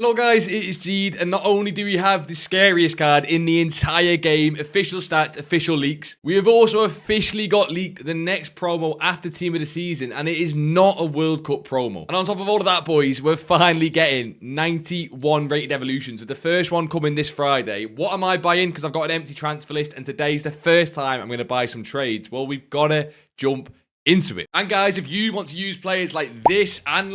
Hello guys, it is Jead, and not only do we have the scariest card in the entire game, official stats, official leaks, we have also officially got leaked the next promo after Team of the Season, and it is not a World Cup promo. And on top of all of that, boys, we're finally getting 91 rated evolutions, with the first one coming this Friday. What am I buying? Because I've got an empty transfer list, and today's the first time I'm going to buy some trades. Well, we've got to jump into it. And guys, if you want to use players like this and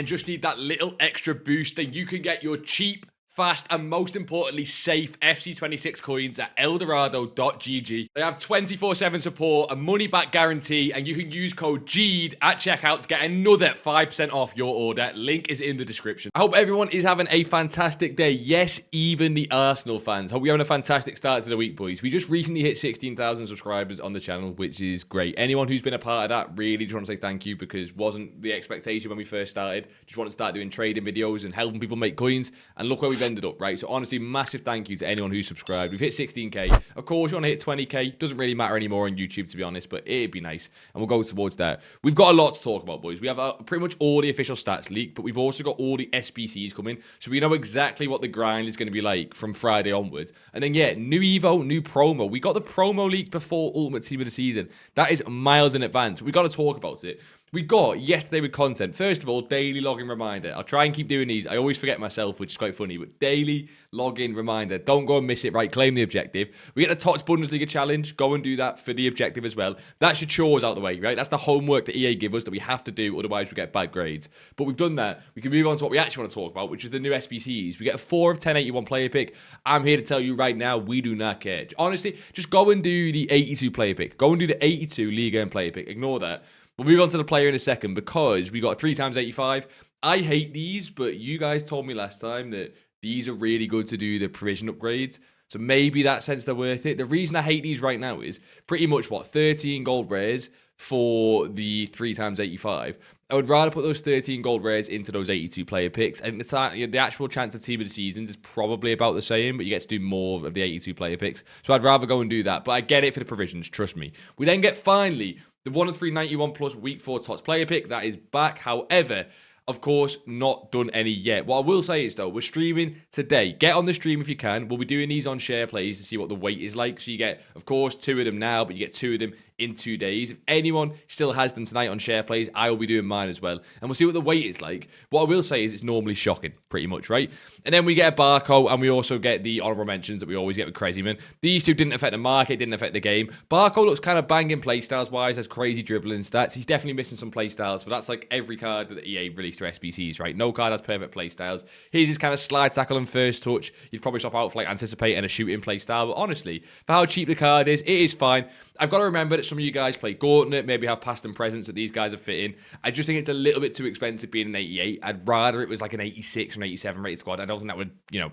just need that little extra boost, then you can get your cheap, fast, and most importantly, safe FC26 coins at eldorado.gg. They have 24/7 support, a money-back guarantee, and you can use code JEAD at checkout to get another 5% off your order. Link is in the description. I hope everyone is having a fantastic day. Yes, even the Arsenal fans. Hope we're having a fantastic start to the week, boys. We just recently hit 16,000 subscribers on the channel, which is great. Anyone who's been a part of that, really just want to say thank you, because wasn't the expectation when we first started. Just want to start doing trading videos and helping people make coins, and look where we've ended up, right? So honestly, massive thank you to anyone who's subscribed. We've hit 16k. Of course, you want to hit 20k. Doesn't really matter anymore on YouTube, to be honest, but it'd be nice, and we'll go towards that. We've got a lot to talk about, boys. We have pretty much all the official stats leaked, but we've also got all the SBCs coming, so we know exactly what the grind is going to be like from Friday onwards. And then, yeah, new Evo, new promo. We got the promo leaked before Ultimate Team of the Season. That is miles in advance. We got to talk about it. We got yesterday with content. First of all, daily login reminder. I'll try and keep doing these. I always forget myself, which is quite funny, but daily login reminder. Don't go and miss it, right? Claim the objective. We get the TOTS Bundesliga challenge. Go and do that for the objective as well. That's your chores out the way, right? That's the homework that EA give us that we have to do, otherwise we get bad grades. But we've done that. We can move on to what we actually want to talk about, which is the new SBCs. We get a 4 of 1081 player pick. I'm here to tell you right now, we do not care. Honestly, just go and do the 82 player pick. Go and do the 82 Liga and player pick. Ignore that. We'll move on to the player in a second, because we got 3x85. I hate these, but you guys told me last time that these are really good to do the provision upgrades. So maybe that sense they're worth it. The reason I hate these right now is pretty much, 13 gold rares for the 3x85. I would rather put those 13 gold rares into those 82 player picks. And the actual chance of Team of the Seasons is probably about the same, but you get to do more of the 82 player picks. So I'd rather go and do that. But I get it for the provisions, trust me. We then get, finally, the 1 of 391 plus week 4 TOTS player pick. That is back. However, of course, not done any yet. What I will say is, though, we're streaming today. Get on the stream if you can. We'll be doing these on share plays to see what the wait is like. So you get, of course, 2 of them now, but you get 2 of them in 2 days. If anyone still has them tonight on share plays, I will be doing mine as well. And we'll see what the wait is like. What I will say is it's normally shocking, pretty much, right? And then we get a Barco, and we also get the honorable mentions that we always get with Crazyman. These two didn't affect the market, didn't affect the game. Barco looks kind of banging playstyles-wise, has crazy dribbling stats. He's definitely missing some playstyles, but that's like every card that EA released for SBCs, right? No card has perfect playstyles. Here's his kind of slide tackle and first touch. You'd probably swap out for like Anticipate and a shooting playstyle, but honestly, for how cheap the card is, it is fine. I've got to remember that some of you guys play Gauntlet, maybe have past and presents that these guys are fitting. I just think it's a little bit too expensive being an 88. I'd rather it was like an 86 or an 87 rated squad. I don't think that would, it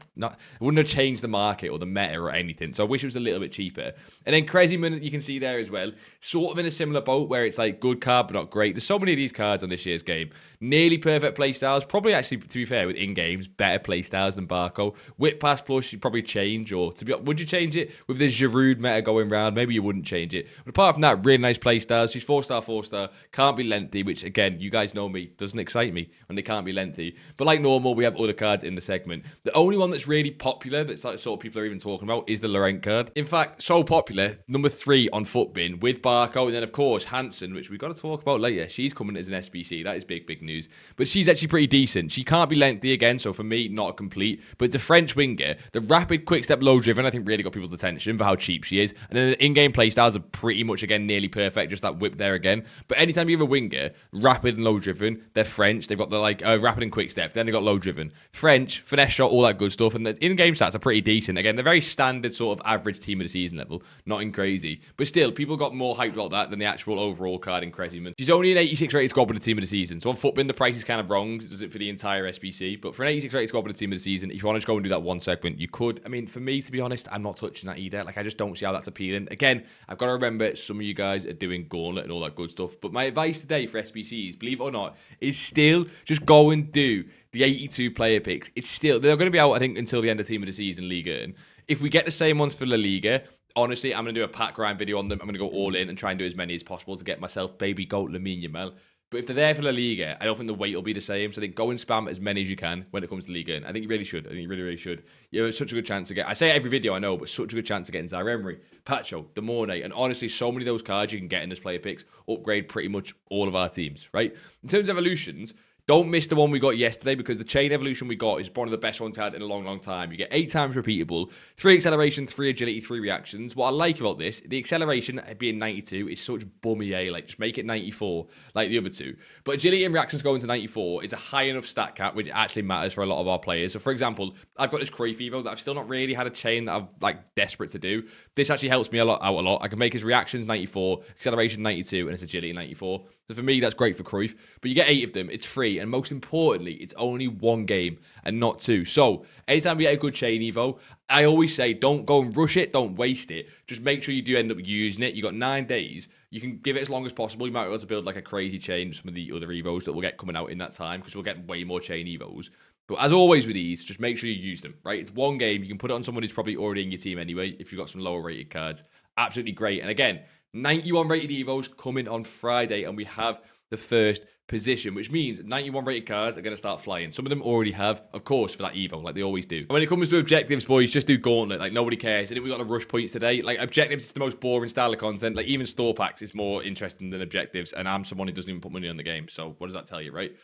wouldn't have changed the market or the meta or anything. So I wish it was a little bit cheaper. And then Crazyman, you can see there as well, sort of in a similar boat where it's like good card, but not great. There's so many of these cards on this year's game. Nearly perfect playstyles. Probably actually, to be fair, with in-games, better playstyles than Barco. Whip Pass Plus, you'd probably change, or would you change it with the Giroud meta going round? Maybe you wouldn't change it. But apart from that, really nice playstyles. She's 4-star, 4-star. Can't be lengthy, which again, you guys know me, doesn't excite me when they can't be lengthy. But like normal, we have other cards in the segment. The only one that's really popular, that's like sort of people are even talking about, is the Laurent card. In fact, so popular, number 3 on FUTBin with Barco, and then of course Hansen, which we've got to talk about later. She's coming as an SBC. That is big, big news. But she's actually pretty decent. She can't be lengthy again, so for me, not a complete. But it's a French winger. The rapid, quick step, low driven, I think really got people's attention for how cheap she is. And then the in-game playstyles are pretty much, again, nearly perfect. Just that whip there again. But anytime you have a winger, rapid and low driven, they're French. They've got the rapid and quick step. Then they've got low driven. French, finesse shot, all that good stuff. And the in-game stats are pretty decent. Again, they're very standard sort of average Team of the Season level. Nothing crazy. But still, people got more hyped about that than the actual overall card in Crazyman. She's only an 86 rated squad with the Team of the Season. So on FUTBin, the price is kind of wrong. Does it for the entire SBC? But for an 86 rated squad with the Team of the Season, if you want to just go and do that one segment, you could. I mean, for me, to be honest, I'm not touching that either. Like, I just don't see how that's appealing. Again, I've got to remember some of you guys are doing Gauntlet and all that good stuff. But my advice today for SBCs, believe it or not, is still just go and do the 82 player picks. It's still, they're going to be out, I think, until the end of Team of the Season Liga. And if we get the same ones for La Liga, honestly, I'm going to do a pack grind video on them. I'm going to go all in and try and do as many as possible to get myself baby goat Lamine Yamal. But if they're there for La Liga, I don't think the weight will be the same. So I think go and spam as many as you can when it comes to Liga. And I think you really should. I think you really, really should. You have such a good chance to get... I say it every video, I know, but such a good chance to get in Zaire Emery, Pacho, Demorne, and honestly, so many of those cards you can get in this player picks upgrade pretty much all of our teams, right? In terms of evolutions... Don't miss the one we got yesterday because the chain evolution we got is one of the best ones I had in a long, long time. You get 8 times repeatable, 3 acceleration, 3 agility, 3 reactions. What I like about this, the acceleration being 92 is such bummy, like just make it 94 like the other two. But agility and reactions going to 94 is a high enough stat cap which actually matters for a lot of our players. So for example, I've got this Cruyff Evo that I've still not really had a chain that I'm like desperate to do. This actually helps me out a lot. I can make his reactions 94, acceleration 92, and his agility 94. So for me, that's great for Cruyff. But you get 8 of them, it's free, and most importantly, it's only 1 game and not 2. So anytime we get a good chain Evo, I always say don't go and rush it, don't waste it. Just make sure you do end up using it. You got 9 days. You can give it as long as possible. You might be able to build like a crazy chain with some of the other Evos that will get coming out in that time because we'll get way more chain Evos. But as always with these, just make sure you use them, right? It's 1 game. You can put it on someone who's probably already in your team anyway if you've got some lower rated cards. Absolutely great. And again, 91 rated Evos coming on Friday, and we have the first position, which means 91 rated cards are going to start flying. Some of them already have, of course, for that Evo, like they always do. And when it comes to objectives, boys, just do Gauntlet. Like, nobody cares. I think we got the rush points today. Like, objectives is the most boring style of content. Like, even store packs is more interesting than objectives, and I'm someone who doesn't even put money on the game. So, what does that tell you, right?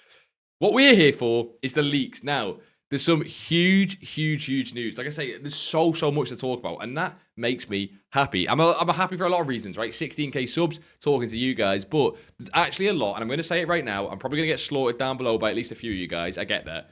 What we're here for is the leaks. Now, there's some huge news. Like I say, there's so much to talk about, and that makes me happy. I'm happy for a lot of reasons, right? 16k subs, talking to you guys, but there's actually a lot, and I'm going to say it right now. I'm probably going to get slaughtered down below by at least a few of you guys. I get that.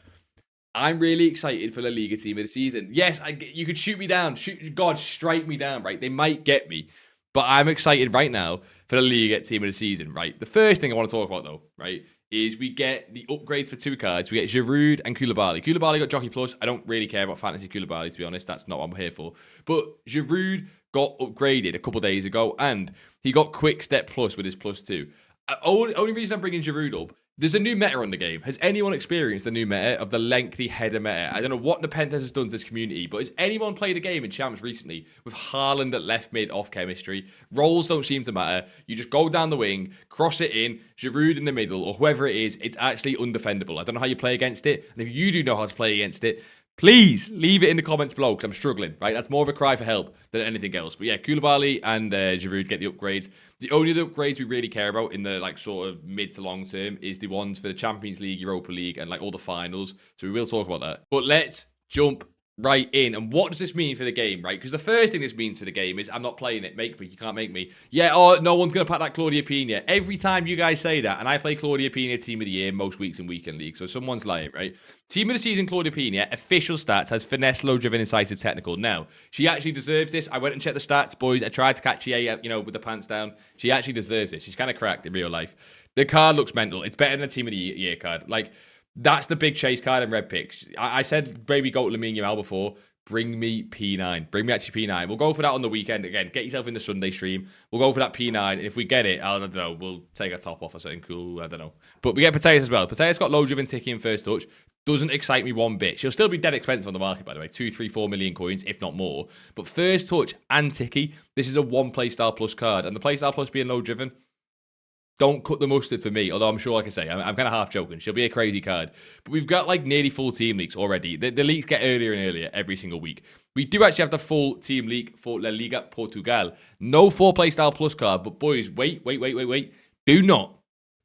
I'm really excited for the Liga team of the season. Yes, you could shoot me down. God, strike me down, right? They might get me, but I'm excited right now for the Liga team of the season, right? The first thing I want to talk about, though, right, is we get the upgrades for 2 cards. We get Giroud and Koulibaly. Koulibaly got Jockey Plus. I don't really care about Fantasy Koulibaly, to be honest. That's not what I'm here for. But Giroud got upgraded a couple days ago, and he got Quick Step Plus with his +2. Only reason I'm bringing Giroud up, there's a new meta on the game. Has anyone experienced the new meta of the lengthy header meta? I don't know what Nepenthes has done to this community, but has anyone played a game in Champs recently with Haaland at left mid off chemistry? Roles don't seem to matter. You just go down the wing, cross it in, Giroud in the middle, or whoever it is, it's actually undefendable. I don't know how you play against it, and if you do know how to play against it, please leave it in the comments below because I'm struggling, right? That's more of a cry for help than anything else. But yeah, Koulibaly and Giroud get the upgrades. The only other upgrades we really care about in the like sort of mid to long term is the ones for the Champions League, Europa League, and like all the finals. So we will talk about that. But let's jump right in. And what does this mean for the game, right? Because the first thing this means for the game is I'm not playing it. Make me. You can't make me. Yeah, oh, no one's going to pack that Claudia Pina. Every time you guys say that, and I play Claudia Pina Team of the Year most weeks in Weekend League, so someone's lying, right? Team of the Season Claudia Pina, official stats, has finesse, low-driven, incisive, technical. Now, she actually deserves this. I went and checked the stats, boys. I tried to catch EA, with the pants down. She actually deserves it. She's kind of cracked in real life. The card looks mental. It's better than a Team of the Year card. Like, that's the big chase card in red picks. I said baby goat Lamine Yamal before. Bring me P9. Bring me actually P9. We'll go for that on the weekend. Again, get yourself in the Sunday stream. We'll go for that P9. If we get it, I don't know, we'll take a top off or something cool. I don't know. But we get Mateus as well. Mateus got low driven ticky in first touch. Doesn't excite me one bit. She'll still be dead expensive on the market, by the way. 2, 3, 4 million coins, if not more. But first touch and ticky, this is a 1 playstyle plus card. And the playstyle plus being low driven, don't cut the mustard for me, although I'm sure, like I say, I'm kind of half joking. She'll be a crazy card. But we've got like nearly full team leaks already. The leaks get earlier and earlier every single week. We do actually have the full team leak for La Liga Portugal. No 4 playstyle plus card, but boys, wait. Do not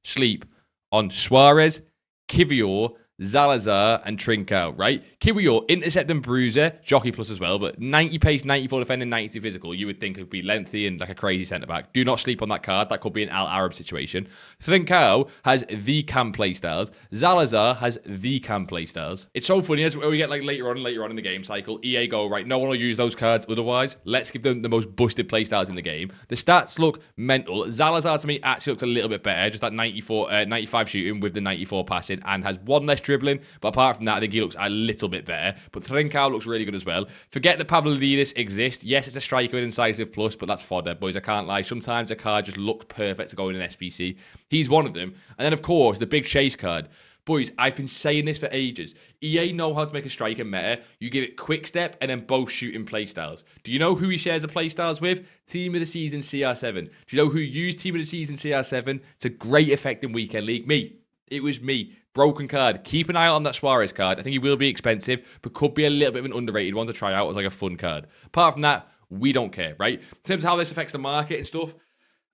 sleep on Suarez, Kivior, Zalazar and Trincao, right? Kiwior, intercept and bruiser, jockey plus as well, but 90 pace, 94 defending, 92 physical. You would think it would be lengthy and like a crazy centre-back. Do not sleep on that card. That could be an Al Arab situation. Trincao has the cam playstyles. Zalazar has the cam playstyles. It's so funny as we get like later on in the game cycle, EA go, right, no one will use those cards otherwise. Let's give them the most busted playstyles in the game. The stats look mental. Zalazar to me actually looks a little bit better. Just that 95 shooting with the 94 passing and has 1 less dribbling, but apart from that, I think he looks a little bit better. But Trincao looks really good as well. Forget that Pablo Lidis exists. Yes, it's a striker with incisive plus, but that's fodder, boys. I can't lie. Sometimes a card just looks perfect to go in an SBC. He's one of them. And then, of course, the big chase card. Boys, I've been saying this for ages. EA know how to make a striker meta. You give it quick step and then both shooting playstyles. Do you know who he shares the playstyles with? Team of the Season CR7. Do you know who used Team of the Season CR7 to great effect in Weekend League? Me. It was me. Broken card. Keep an eye out on that Suarez card. I think he will be expensive, but could be a little bit of an underrated one to try out as like a fun card. Apart from that, we don't care, right? In terms of how this affects the market and stuff,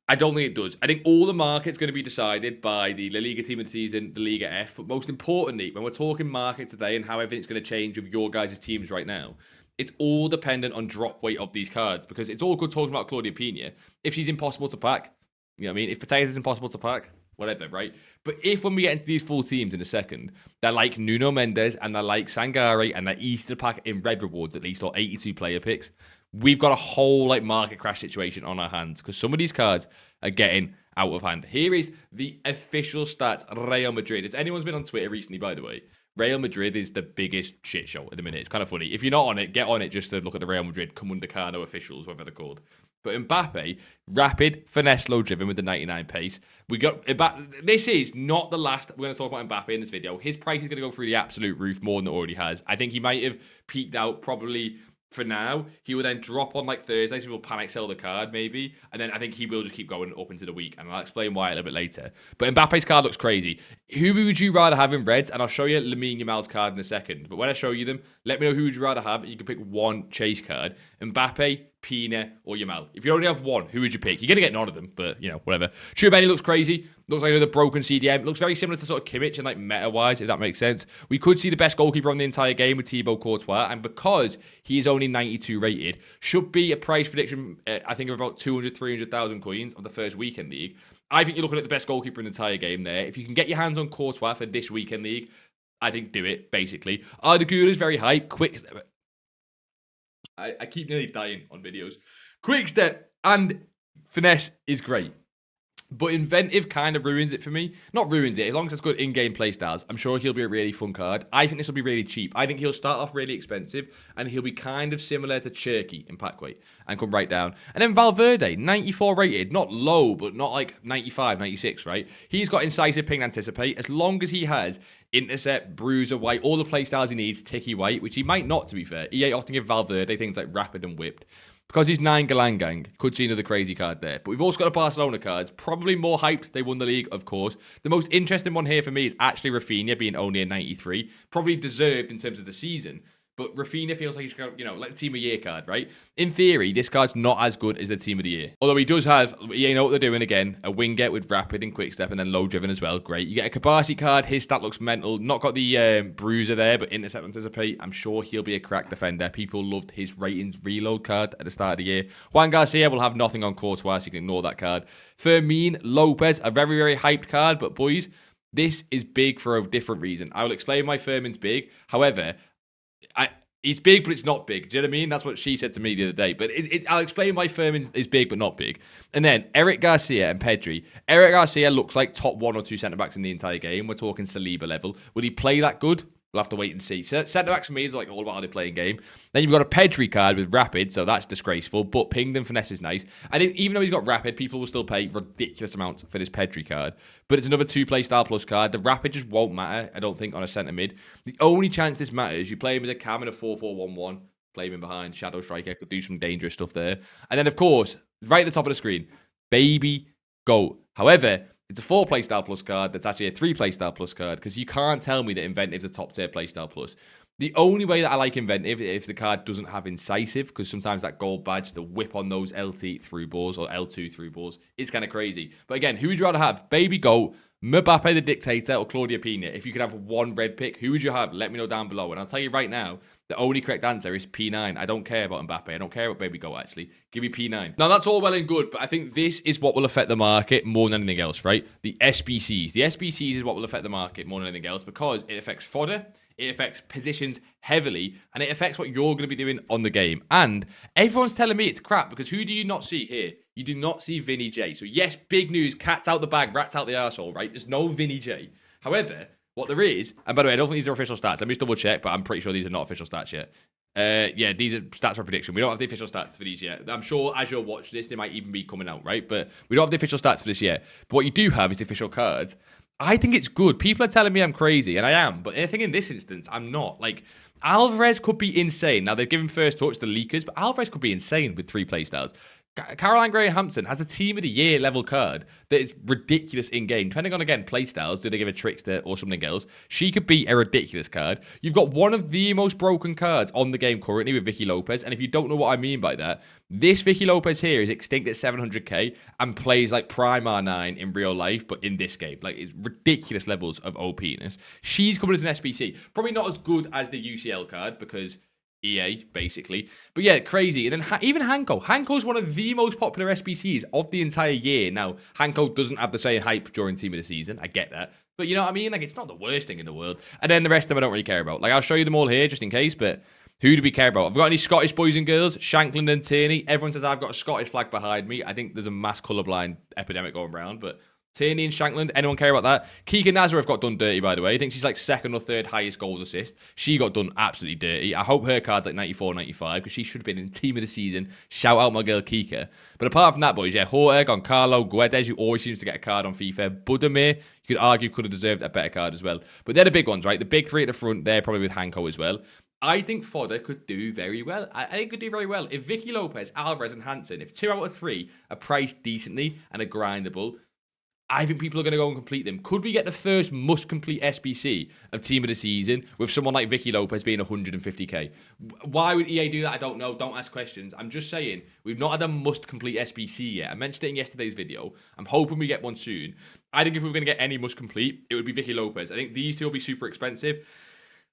I don't think it does. I think all the market's going to be decided by the La Liga Team of the Season, the Liga F. But most importantly, when we're talking market today and how everything's going to change with your guys' teams right now, it's all dependent on drop weight of these cards. Because it's all good talking about Claudia Pina. If she's impossible to pack, you know what I mean? If Potatoes is impossible to pack, whatever, right? But if when we get into these full teams in a second, they're like Nuno Mendes and they're like Sangare and they're easy to pack in red rewards at least, or 82 player picks, we've got a whole like market crash situation on our hands because some of these cards are getting out of hand. Here is the official stats. Real Madrid. If anyone's been on Twitter recently, by the way, Real Madrid is the biggest shit show at the minute. It's kind of funny. If you're not on it, get on it just to look at the Real Madrid Comundacano officials, whatever they're called. But Mbappe, rapid, finesse, low driven with the 99 pace. We got Mbappe. This is not the last we're going to talk about Mbappe in this video. His price is going to go through the absolute roof more than it already has. I think he might have peaked out probably for now. He will then drop on like Thursday, so we'll panic sell the card maybe. And then I think he will just keep going up into the week. And I'll explain why a little bit later. But Mbappe's card looks crazy. Who would you rather have in reds? And I'll show you Lamine Yamal's card in a second. But when I show you them, let me know who would you rather have. You can pick one chase card. Mbappe, Pina, or Yamal. If you only have one, who would you pick? You're going to get none of them, but, you know, whatever. Tchouameni looks crazy. Looks like another broken CDM. Looks very similar to sort of Kimmich and, like, meta-wise, if that makes sense. We could see the best goalkeeper on the entire game with Thibaut Courtois, and because he is only 92 rated, should be a price prediction, I think, of about 200, 300,000 coins of the first weekend league. I think you're looking at the best goalkeeper in the entire game there. If you can get your hands on Courtois for this weekend league, I think do it, basically. Arda Güler is very hype. Quick... I keep nearly dying on videos. Quick step and finesse is great. But inventive kind of ruins it for me. Not ruins it. As long as it's good in-game play styles, I'm sure he'll be a really fun card. I think this will be really cheap. I think he'll start off really expensive, and he'll be kind of similar to Cherky in pack weight and come right down. And then Valverde, 94 rated. Not low, but not like 95, 96, right? He's got incisive, ping, anticipate. As long as he has intercept, bruiser, white, all the play styles he needs, ticky white, which he might not, to be fair. EA often give Valverde things like rapid and whipped. Because he's 9 Galangang, could see another crazy card there. But we've also got the Barcelona cards. Probably more hyped. They won the league, of course. The most interesting one here for me is actually Rafinha being only a 93. Probably deserved in terms of the season. But Rafinha feels like he's got, you know, like the Team of the Year card, right? In theory, this card's not as good as the Team of the Year. Although he does have, you know what they're doing again, a winger with rapid and quick step and then low driven as well. Great. You get a Kabasi card. His stat looks mental. Not got the bruiser there, but intercept, anticipate. I'm sure he'll be a crack defender. People loved his ratings reload card at the start of the year. Juan Garcia will have nothing on Courtois, so you can ignore that card. Fermin Lopez, a very, very hyped card. But boys, this is big for a different reason. I will explain why Fermin's big. However, he's big, but it's not big. Do you know what I mean? That's what she said to me the other day. But I'll explain why Fermin is big, but not big. And then Eric Garcia and Pedri. Eric Garcia looks like top 1 or 2 centre-backs in the entire game. We're talking Saliba level. Will he play that good? We'll have to wait and see. Centre-backs for me is like all about how they play in game. Then you've got a Pedri card with rapid, so that's disgraceful. But pinged and finesse is nice. And even though he's got rapid, people will still pay ridiculous amounts for this Pedri card. But it's another 2 play style plus card. The rapid just won't matter, I don't think, on a centre mid. The only chance this matters, you play him as a cam in a 4-4-1-1. Play him in behind, shadow striker, could do some dangerous stuff there. And then, of course, right at the top of the screen, Baby Goat. However, it's a 4 playstyle plus card that's actually a 3 playstyle plus card because you can't tell me that Inventive's a top tier playstyle plus. The only way that I like Inventive if the card doesn't have Incisive, because sometimes that gold badge, the whip on those LT through balls or L2 through balls, is kind of crazy. But again, who would you rather have? Baby Goat, Mbappe the Dictator, or Claudia Pina? If you could have one red pick, who would you have? Let me know down below. And I'll tell you right now, the only correct answer is P9. I don't care about Mbappe. I don't care about Baby Goat, actually. Give me P9. Now, that's all well and good, but I think this is what will affect the market more than anything else, right? The SBCs. The SBCs is what will affect the market more than anything else because it affects fodder, it affects positions heavily, and it affects what you're going to be doing on the game. And everyone's telling me it's crap because who do you not see here? You do not see Vinny J. So yes, big news, cat's out the bag, rat's out the arsehole, right? There's no Vinny J. However, what there is, and by the way, I don't think these are official stats. Let me just double check, but I'm pretty sure these are not official stats yet. Yeah, these are stats for prediction. We don't have the official stats for these yet. I'm sure as you'll watch this, they might even be coming out, right? But we don't have the official stats for this yet. But what you do have is the official cards. I think it's good. People are telling me I'm crazy, and I am. But I think in this instance, I'm not. Like, Alvarez could be insane. Now, they've given first touch to leakers, but Alvarez could be insane with 3 playstyles. Caroline Graham-Hampson has a Team of the Year level card that is ridiculous in-game. Depending on, again, playstyles, do they give a trickster or something else? She could be a ridiculous card. You've got one of the most broken cards on the game currently with Vicky Lopez, and if you don't know what I mean by that, this Vicky Lopez here is extinct at 700k and plays like Prime R9 in real life, but in this game. Like, it's ridiculous levels of OPness. She's coming as an SBC. Probably not as good as the UCL card because EA, basically. But yeah, crazy. And then even Hanko. Hanko's one of the most popular SBCs of the entire year. Now, Hanko doesn't have the same hype during Team of the Season. I get that. But you know what I mean? Like, it's not the worst thing in the world. And then the rest of them I don't really care about. Like, I'll show you them all here just in case, but who do we care about? Have we got any Scottish boys and girls? Shankland and Tierney. Everyone says I've got a Scottish flag behind me. I think there's a mass colourblind epidemic going around, but Tierney and Shankland, anyone care about that? Kika Nazareth got done dirty, by the way. I think she's like second or third highest goals assist. She got done absolutely dirty. I hope her card's like 94, 95, because she should have been in Team of the Season. Shout out my girl Kika. But apart from that, boys, yeah, Horteg on Carlo, Guedes, who always seems to get a card on FIFA. Budimir, you could argue, could have deserved a better card as well. But they're the big ones, right? The big 3 at the front, they're probably with Hanko as well. I think Fodder could do very well. I think could do very well. If Vicky Lopez, Alvarez, and Hansen, if 2 out of 3 are priced decently and are grindable, I think people are going to go and complete them. Could we get the first must-complete SBC of Team of the Season with someone like Vicky Lopez being 150k? Why would EA do that? I don't know. Don't ask questions. I'm just saying, we've not had a must-complete SBC yet. I mentioned it in yesterday's video. I'm hoping we get one soon. I think if we were going to get any must-complete, it would be Vicky Lopez. I think these two will be super expensive.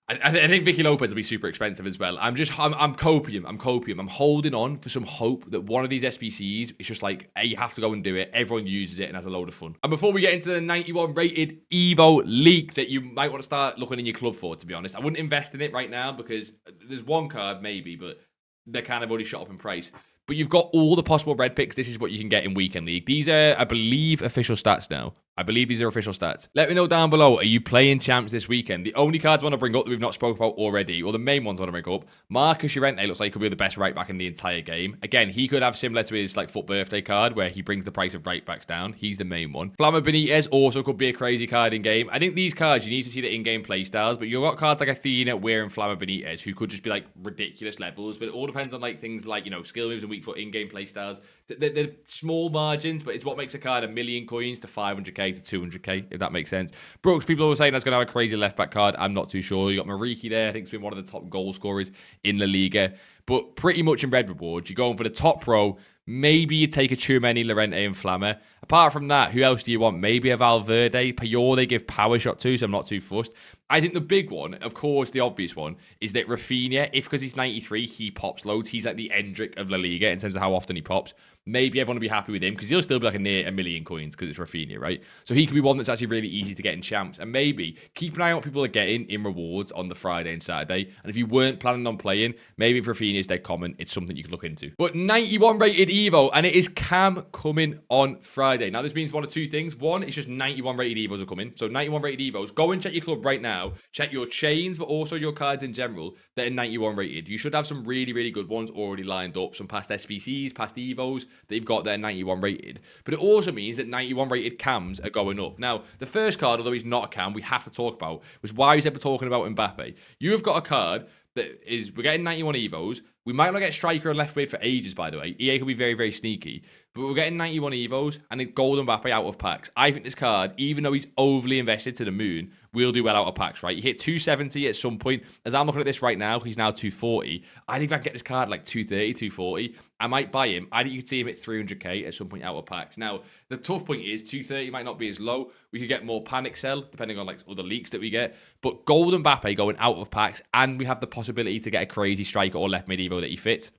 I think Vicky Lopez will be super expensive as well. I'm copium. I'm holding on for some hope that one of these SBCs is just like, hey, you have to go and do it. Everyone uses it and has a load of fun. And before we get into the 91 rated Evo leak that you might want to start looking in your club for, to be honest, I wouldn't invest in it right now because there's one card maybe, but they're kind of already shot up in price. But you've got all the possible red picks. This is what you can get in Weekend League. These are, I believe, official stats now. I believe these are official stats. Let me know down below, are you playing champs this weekend? The only cards I want to bring up that we've not spoke about already, or the main ones I want to bring up, Marcus Llorente looks like he could be the best right back in the entire game. Again, he could have similar to his like FUT birthday card, where he brings the price of right backs down. He's the main one. Flammer Benitez also could be a crazy card in game. I think these cards, you need to see the in-game play styles, but you've got cards like Athena, Weir, and Flammer Benitez, who could just be like ridiculous levels, but it all depends on like things like, you know, skill moves and weak foot in-game play styles. They're small margins, but it's what makes a card 1 million coins to 500k to 200k, if that makes sense. Brooks, people are saying that's going to have a crazy left-back card. I'm not too sure. You got Mariki there. I think he's been one of the top goal scorers in La Liga. But pretty much in red rewards, you're going for the top pro. Maybe you take a Tchouameni, Llorente, and Flammer. Apart from that, who else do you want? Maybe a Valverde. Payol, they give power shot to, so I'm not too fussed. I think the big one, of course, the obvious one, is that Rafinha, if because he's 93, he pops loads. He's like the Endrick of La Liga in terms of how often he pops. Maybe everyone will be happy with him because he'll still be like near 1 million coins because it's Rafinha, right? So he could be one that's actually really easy to get in champs. And maybe keep an eye on what people are getting in rewards on the Friday and Saturday. And if you weren't planning on playing, maybe if Rafinha is dead common, it's something you could look into. But 91 rated Evo, and it is Cam coming on Friday. Now, this means one of two things. One, it's just 91 rated Evos are coming. So 91 rated Evos, go and check your club right now. Check your chains, but also your cards in general that are 91 rated. You should have some really, really good ones already lined up. Some past SBCs, past Evos that you've got that are 91 rated. But it also means that 91 rated cams are going up. Now, the first card, although he's not a cam, we have to talk about, was why we said we're talking about Mbappe. You have got a card that is, we're getting 91 Evos. We might not get striker and left mid for ages, by the way. EA could be very, very sneaky. But we're getting 91 Evos and it's Golden Mbappe out of packs. I think this card, even though he's overly invested to the moon, will do well out of packs, right? You hit 270 at some point. As I'm looking at this right now, he's now 240. I think if I can get this card like 230, 240, I might buy him. I think you could see him at 300k at some point out of packs. Now, the tough point is 230 might not be as low. We could get more panic sell, depending on like other leaks that we get. But Golden Mbappe going out of packs, and we have the possibility to get a crazy striker or left mid Evo that he fits,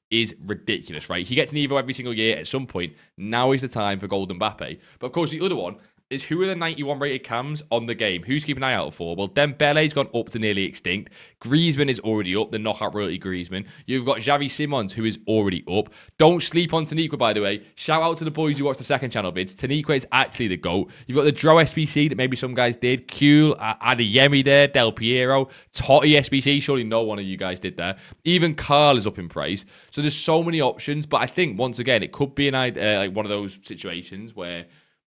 is ridiculous, right? He gets an Evo every single year at some point. Now is the time for Golden Mbappe. But of course, the other one is who are the 91 rated cams on the game? Who's keeping an eye out for? Well, Dembele's gone up to nearly extinct. Griezmann is already up, the knockout royalty Griezmann. You've got Xavi Simons, who is already up. Don't sleep on Taniqua, by the way. Shout out to the boys who watch the second channel vids. Taniqua is actually the GOAT. You've got the Dro SBC that maybe some guys did. Kuhl, Adeyemi there, Del Piero, Totti SBC. Surely no one of you guys did that. Even Carl is up in price. So there's so many options. But I think, once again, it could be like one of those situations where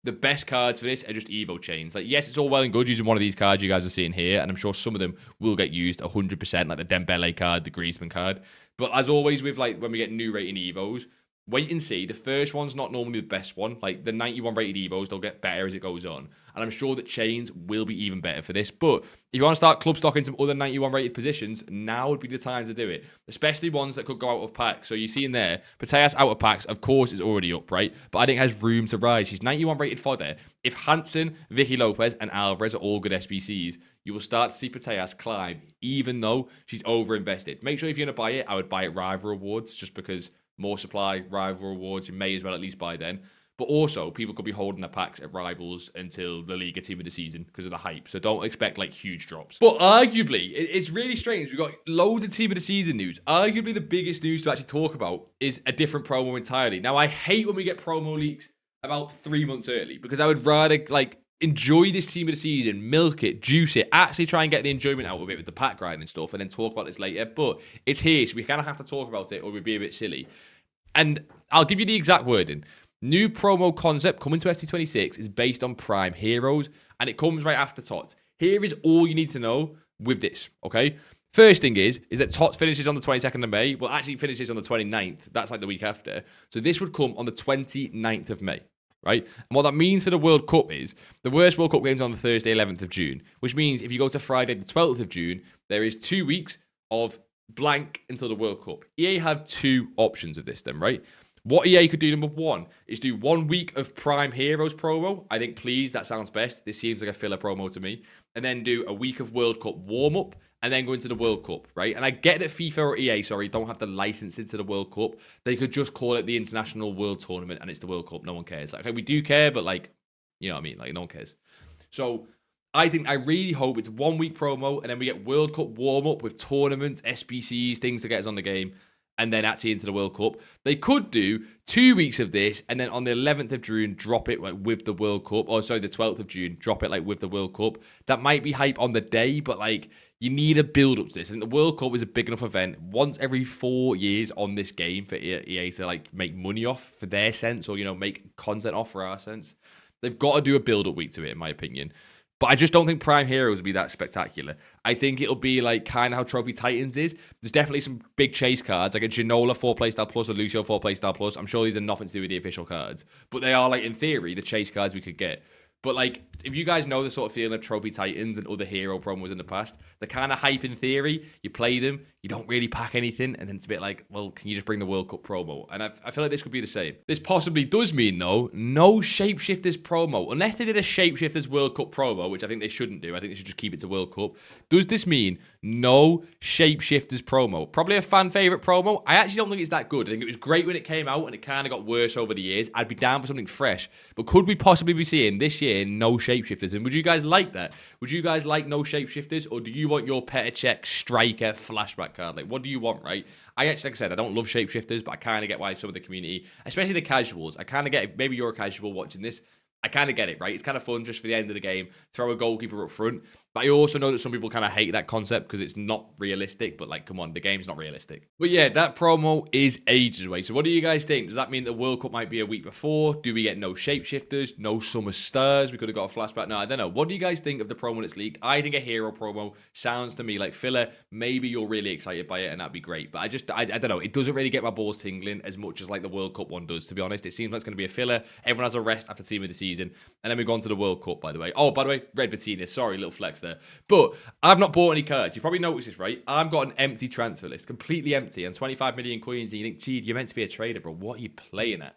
the best cards for this are just Evo chains. Like, yes, it's all well and good using one of these cards you guys are seeing here, and I'm sure some of them will get used 100%, like the Dembele card, the Griezmann card. But as always with, like, when we get new rating Evos, wait and see. The first one's not normally the best one. Like, the 91 rated Evos, they'll get better as it goes on. And I'm sure that chains will be even better for this. But if you want to start club stocking some other 91 rated positions, now would be the time to do it. Especially ones that could go out of packs. So you see in there, Pateas out of packs, of course, is already up, right? But I think has room to rise. She's 91 rated fodder. If Hansen, Vicky Lopez, and Alvarez are all good SBCs, you will start to see Pateas climb, even though she's overinvested. Make sure if you're going to buy it, I would buy it Rival Rewards, just because more supply, Rival Rewards, you may as well at least buy then. But also, people could be holding their packs at Rivals until the Liga Team of the Season because of the hype. So don't expect, like, huge drops. But arguably, it's really strange. We've got loads of Team of the Season news. Arguably, the biggest news to actually talk about is a different promo entirely. Now, I hate when we get promo leaks about 3 months early because I would rather, like, enjoy this Team of the Season, milk it, juice it, actually try and get the enjoyment out of it with the pack grind and stuff, and then talk about this later. But it's here, so we kind of have to talk about it or we'd be a bit silly. And I'll give you the exact wording. New promo concept coming to FC26 is based on Prime Heroes, and it comes right after TOTS. Here is all you need to know with this, okay? First thing is that TOTS finishes on the 22nd of May. Well, actually finishes on the 29th. That's like the week after. So this would come on the 29th of May, right? And what that means for the World Cup is the worst World Cup game's on the Thursday, 11th of June, which means if you go to Friday, the 12th of June, there is 2 weeks of blank until the World Cup. EA have two options of this then, right? What EA could do, number one, is do 1 week of Prime Heroes promo. I think, please, that sounds best. This seems like a filler promo to me. And then do a week of World Cup warm-up, and then go into the World Cup, right? And I get that FIFA or EA, don't have the license into the World Cup. They could just call it the International World Tournament, and it's the World Cup. No one cares. Like, okay, we do care, but, like, you know what I mean? Like, no one cares. So I really hope it's 1 week promo, and then we get World Cup warm-up with tournaments, SBCs, things to get us on the game, and then actually into the World Cup. They could do 2 weeks of this, and then on the 11th of June, drop it like with the World Cup. Or sorry, the 12th of June, drop it like with the World Cup. That might be hype on the day, but like you need a build up to this. And the World Cup is a big enough event once every 4 years on this game for EA to like make money off for their sense, or, you know, make content off for our sense. They've got to do a build up week to it, in my opinion. But I just don't think Prime Heroes will be that spectacular. I think it'll be like kind of how Trophy Titans is. There's definitely some big chase cards, like a Ginola 4-playstyle plus, a Lucio 4-playstyle plus. I'm sure these are nothing to do with the official cards. But they are, like, in theory, the chase cards we could get. But, like, if you guys know the sort of feeling of Trophy Titans and other hero promos in the past, they're kind of hype in theory. You play them, you don't really pack anything, and then it's a bit like, well, can you just bring the World Cup promo? And I feel like this could be the same. This possibly does mean, though, no Shapeshifters promo. Unless they did a Shapeshifters World Cup promo, which I think they shouldn't do. I think they should just keep it to World Cup. Does this mean no Shapeshifters promo? Probably a fan favorite promo. I actually don't think it's that good. I think it was great when it came out, and it kind of got worse over the years. I'd be down for something fresh. But could we possibly be seeing this year no Shapeshifters? And would you guys like that? Would you guys like no Shapeshifters? Or do you want your Petr Cech striker flashback card? Like, what do you want, right? I actually, like I said, I don't love Shapeshifters, but I kind of get why some of the community, especially the casuals, I kind of get, if maybe you're a casual watching this, I kind of get it, right? It's kind of fun just for the end of the game, throw a goalkeeper up front. But I also know that some people kind of hate that concept because it's not realistic. But, like, come on, the game's not realistic. But yeah, that promo is ages away. So what do you guys think? Does that mean the World Cup might be a week before? Do we get no Shapeshifters, no Summer Stars? We could have got a flashback. No, I don't know. What do you guys think of the promo that's leaked? I think a hero promo sounds to me like filler. Maybe you're really excited by it and that'd be great. But I don't know. It doesn't really get my balls tingling as much as like the World Cup one does, to be honest. It seems like it's going to be a filler. Everyone has a rest after Team of the Season. And then we go on to the World Cup, by the way. Oh, by the way, Red Vitina. Sorry, little flex there. But I've not bought any cards. You probably noticed this, right? I've got an empty transfer list, completely empty, and 25 million coins. And you think, gee, you're meant to be a trader, bro. What are you playing at?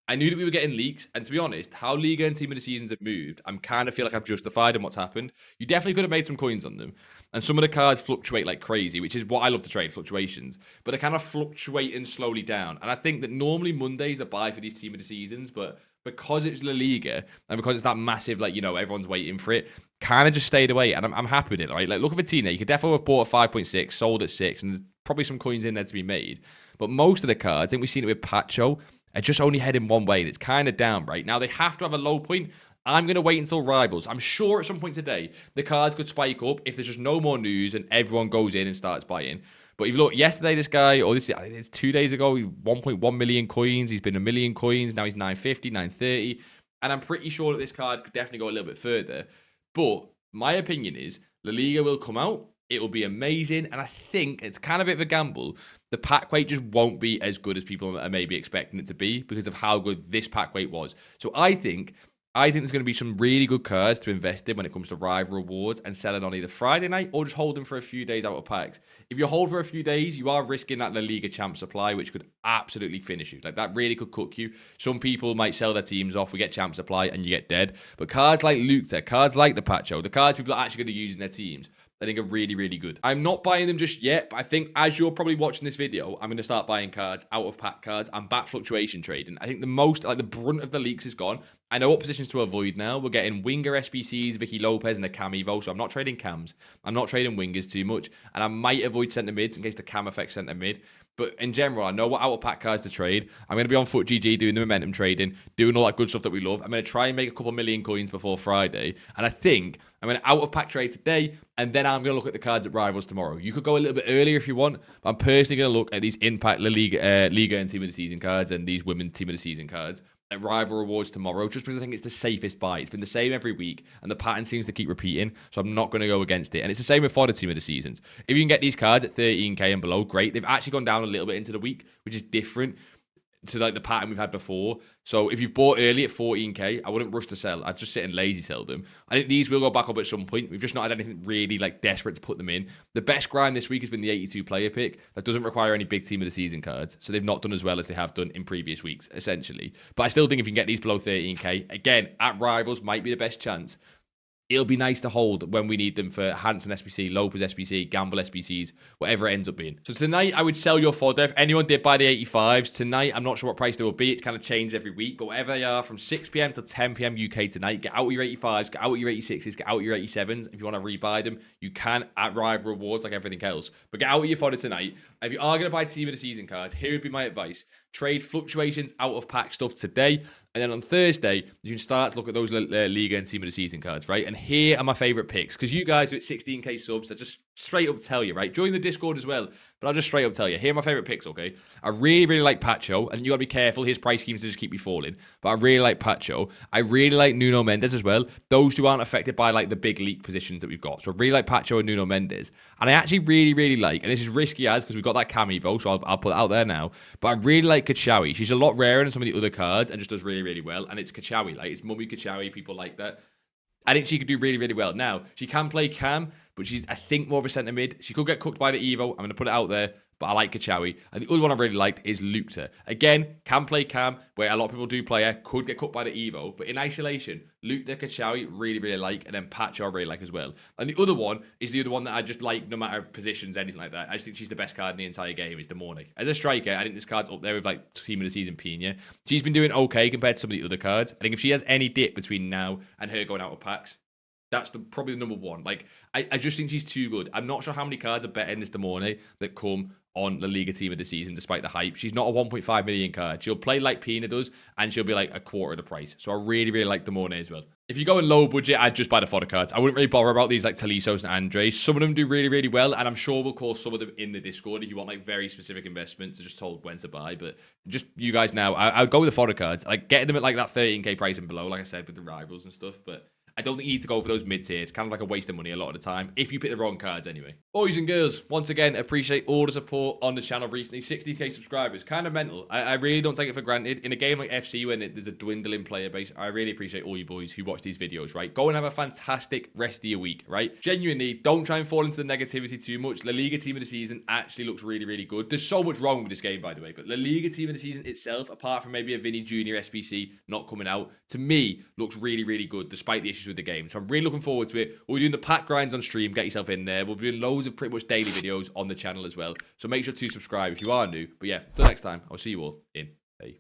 I knew that we were getting leaks, and to be honest, how Liga and Team of the Seasons have moved, I'm kind of feel like I've justified in what's happened. You definitely could have made some coins on them, and some of the cards fluctuate like crazy, which is what I love to trade, fluctuations. But they're kind of fluctuating slowly down, and I think that normally Mondays are buy for these Team of the Seasons, but because it's La Liga and because it's that massive, like, you know, everyone's waiting for it, kind of just stayed away, and I'm happy with it, right? Like, look at Vitina. You could definitely have bought at 5.6, sold at 6, and there's probably some coins in there to be made. But most of the cards, I think we've seen it with Pacho, are just only heading one way, and it's kind of down, right? Now, they have to have a low point. I'm going to wait until Rivals. I'm sure at some point today, the cards could spike up if there's just no more news and everyone goes in and starts buying. But if you look, yesterday, this guy, or this it's 2 days ago, 1.1 million coins. He's been 1 million coins. Now he's 950, 930. And I'm pretty sure that this card could definitely go a little bit further. But my opinion is La Liga will come out. It will be amazing. And I think it's kind of a bit of a gamble. The pack weight just won't be as good as people are maybe expecting it to be because of how good this pack weight was. So I think there's going to be some really good cards to invest in when it comes to rival rewards and selling on either Friday night or just hold them for a few days out of packs. If you hold for a few days, you are risking that La Liga Champs supply, which could absolutely finish you. Like, that really could cook you. Some people might sell their teams off. We get Champ supply and you get dead. But cards like Luke, cards like the Pacho, the cards people are actually going to use in their teams, I think are really, really good. I'm not buying them just yet, but I think as you're probably watching this video, I'm going to start buying cards, out of pack cards, and back fluctuation trading. I think the brunt of the leaks is gone. I know what positions to avoid now. We're getting winger SBCs, Vicky Lopez, and a Cam Evo, so I'm not trading cams. I'm not trading wingers too much, and I might avoid centre mids in case the cam affects centre mid. But in general, I know what out of pack cards to trade. I'm going to be on FUT GG doing the momentum trading, doing all that good stuff that we love. I'm going to try and make a couple million coins before Friday. And I think I'm going to out of pack trade today, and then I'm going to look at the cards at Rivals tomorrow. You could go a little bit earlier if you want, but I'm personally going to look at these Impact La Liga, Liga and Team of the Season cards and these Women's Team of the Season cards at Rival Rewards tomorrow, just because I think it's the safest buy. It's been the same every week, and the pattern seems to keep repeating, so I'm not going to go against it. And it's the same with FUT Team of the Seasons. If you can get these cards at 13k and below, great. They've actually gone down a little bit into the week, which is different to like the pattern we've had before. So if you've bought early at 14k, I wouldn't rush to sell. I'd just sit and lazy sell them. I think these will go back up at some point. We've just not had anything really like desperate to put them in. The best grind this week has been the 82 player pick. That doesn't require any big Team of the Season cards. So they've not done as well as they have done in previous weeks, essentially. But I still think if you can get these below 13k, again, at Rivals might be the best chance. It'll be nice to hold when we need them for Hansen SBC, Lopez SBC, Gamble SBCs, whatever it ends up being. So tonight, I would sell your fodder. If anyone did buy the 85s, tonight, I'm not sure what price they will be. It kind of changes every week, but whatever they are, from 6 p.m. to 10 p.m. UK tonight, get out your 85s, get out your 86s, get out your 87s. If you want to rebuy them, you can at Rival Rewards like everything else. But get out your fodder tonight. If you are going to buy Team of the Season cards, here would be my advice. Trade fluctuations out of pack stuff today. And then on Thursday, you can start to look at those Liga and Team of the Season cards, right? And here are my favorite picks. Because you guys are at 16k subs, I just straight up tell you, right? Join the Discord as well. But I'll just straight up tell you. Here are my favorite picks, okay? I really, really like Pacho. And you got to be careful. His price schemes just keep me falling. But I really like Pacho. I really like Nuno Mendes as well. Those two aren't affected by like the big league positions that we've got. So I really like Pacho and Nuno Mendes. And I actually really, really like, and this is risky as because we've got that Cam Evo, so I'll put it out there now. But I really like Kachawi. She's a lot rarer than some of the other cards and just does really, really well. And it's Kachawi. Like, it's Mummy Kachawi. People like that. I think she could do really, really well. Now, she can play Cam, but she's, I think, more of a centre mid. She could get cooked by the Evo. I'm going to put it out there, but I like Kachawi. And the other one I really liked is Lukta. Again, can play Cam, where a lot of people do play her. Could get cooked by the Evo, but in isolation, Lukta, Kachawi, really, really like. And then Pacho, I really like as well. And the other one is the other one that I just like, no matter positions, anything like that. I just think she's the best card in the entire game, is Demorne. As a striker, I think this card's up there with like Team of the Season Pina. She's been doing okay compared to some of the other cards. I think if she has any dip between now and her going out of packs, that's probably the number one. Like, I just think she's too good. I'm not sure how many cards are better in this Demorne that come on the Liga Team of the Season, despite the hype. She's not a 1.5 million card. She'll play like Pina does, and she'll be like a quarter of the price. So I really, really like Demorne as well. If you go in low budget, I'd just buy the fodder cards. I wouldn't really bother about these like Talisos and Andres. Some of them do really, really well, and I'm sure we'll call some of them in the Discord if you want like very specific investments. I just told when to buy, but just you guys now, I'd go with the fodder cards. Like, getting them at like that 13k price and below, like I said, with the Rivals and stuff, but I don't think you need to go for those mid-tiers. Kind of like a waste of money a lot of the time, if you pick the wrong cards anyway. Boys and girls, once again, appreciate all the support on the channel recently. 60k subscribers, kind of mental. I really don't take it for granted. In a game like FC, when there's a dwindling player base, I really appreciate all you boys who watch these videos, right? Go and have a fantastic rest of your week, right? Genuinely, don't try and fall into the negativity too much. La Liga Team of the Season actually looks really, really good. There's so much wrong with this game, by the way, but La Liga Team of the Season itself, apart from maybe a Vinny Jr. SBC not coming out, to me, looks really, really good, despite the issues with the game. So I'm really looking forward to it. We'll be doing the pack grinds on stream. Get yourself in there. We'll be doing loads of pretty much daily videos on the channel as well. So make sure to subscribe if you are new. But yeah, until next time, I'll see you all in a